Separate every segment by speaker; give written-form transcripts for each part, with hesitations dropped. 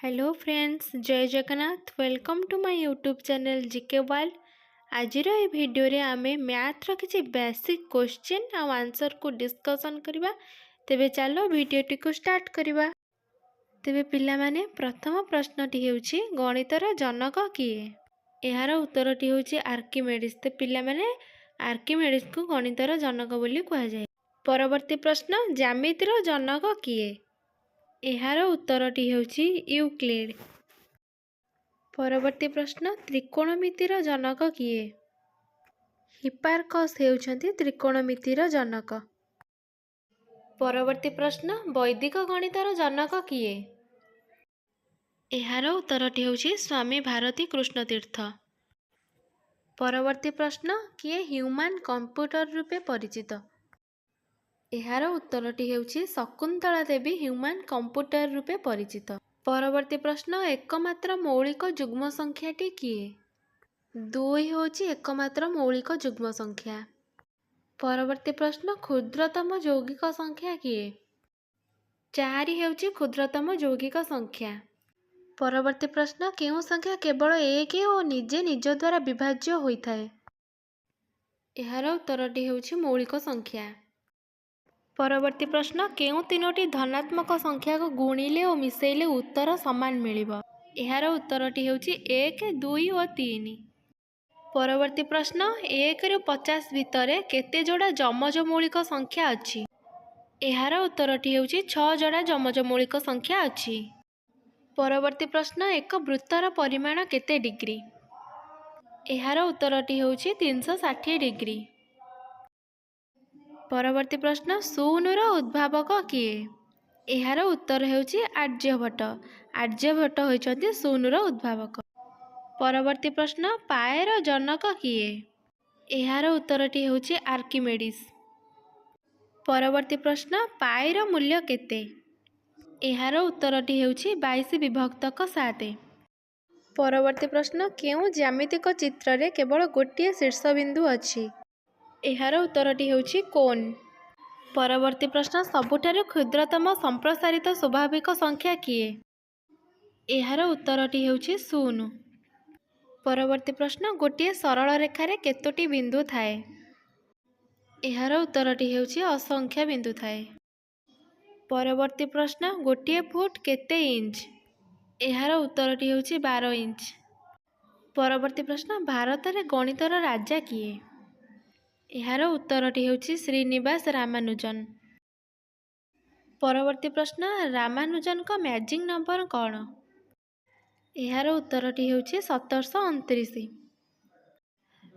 Speaker 1: Hello friends, जय Jagannath. Welcome to my YouTube channel GK world. आजिर ये वीडियो रे आमे मैथ रो किछि बेसिक क्वेश्चन आ आंसर को डिस्कशन करबा। तेबे चलो वीडियोटी को स्टार्ट करबा। तेबे पिला माने प्रथम प्रश्नटी हेउछि गणितर जनक किए। एहार उत्तरटी हेउछि आर्किमेडिस। ते पिला माने आर्किमेडिस को गणितर जनक बोली कहा जाय। परवर्ती प्रश्न ज्यामितिर जनक किए। एहार उत्तरटी हेउछि यूक्लिड। परवर्ती प्रश्न त्रिकोणमितिर जनक किए। हिपार्कस हेउछन्ति त्रिकोणमितिर जनक। परवर्ती प्रश्न वैदिक गणितर जनक किए। एहार उत्तरटी हेउछि स्वामी भारती कृष्णतीर्थ। परवर्ती प्रश्न किए ह्यूमन कंप्यूटर रूपे परिचित। एहार उत्तरटी हेउछि शकुंतला देवी ह्यूमन कंप्यूटर रूपे परिचित। परवर्ती प्रश्न एकमात्र मौलिक युग्म संख्याटी किए। 2 होछि एकमात्र मौलिक युग्म संख्या। परवर्ती प्रश्न क्षुद्रतम यौगिक संख्या किए। 4 हेउछि क्षुद्रतम यौगिक संख्या। परवर्ती प्रश्न केउ संख्या केवल 1 और निजे निज द्वारा विभाज्य होइथाय। एहार उत्तरटी हेउछि मौलिक संख्या। परवर्ती प्रश्न केउ तीनोटी धनात्मक संख्या को गुणिले और मिसेइले उत्तर समान मिलिबो। एहार उत्तरटी हेउछि 1, 2 और 3। परवर्ती प्रश्न 1 रु 50 भितरे केते जोड़ा जमज मौलिक संख्या अछि। एहार उत्तरटी हेउछि 6 जोड़ा जमज मौलिक संख्या अछि। परवर्ती प्रश्न एक वृत्तर परिमाण केते डिग्री। एहार उत्तरटी हेउछि 360 डिग्री। परवर्ती प्रश्न शून्यर उद्भावक किए। एहार उत्तर हेउछि आर्यभट्ट। आर्यभट्ट होइछन्ति शून्यर उद्भावक। परवर्ती प्रश्न पाएर जनक किए। एहार उत्तरटी हेउछि आर्किमेडिस। परवर्ती प्रश्न पाएर मूल्य केते। एहार उत्तरटी हेउछि 22 विभक्तक 7। परवर्ती प्रश्न केउ ज्यामितिक चित्र रे केवल गोटिए शीर्षबिंदु अछि। एहार उत्तरटी हेउछि कोन। परवर्ती प्रश्न सबुठारु क्षुद्रतम संप्रसारित स्वाभाविक संख्या किए। एहार उत्तरटी हेउछि 0। परवर्ती प्रश्न गोटिए सरल रेखा रे केतोटी बिंदु थाए। एहार उत्तरटी हेउछि असंख्य बिंदु थाए। परवर्ती प्रश्न गोटिए फुट केते इंच। एहार उत्तरटी हेउछि 12 इंच। परवर्ती प्रश्न भारत रे गणितर राजा किए। एहार उत्तरटी हेउछि श्रीनिवास रामानुजन। परवर्ती प्रश्न रामानुजन का मैजिक नंबर कौन। एहार उत्तरटी हेउछि 1729।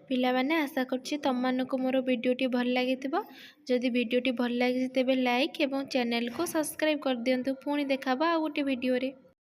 Speaker 1: पिला माने आशा करछि तम मानको मोर वीडियोटी भल लागिथिबो। जदि वीडियोटी भल लागि तेबे लाइक एवं चैनल को सब्सक्राइब कर दियंतु। पुणी देखाबा आ गोटे वीडियो रे।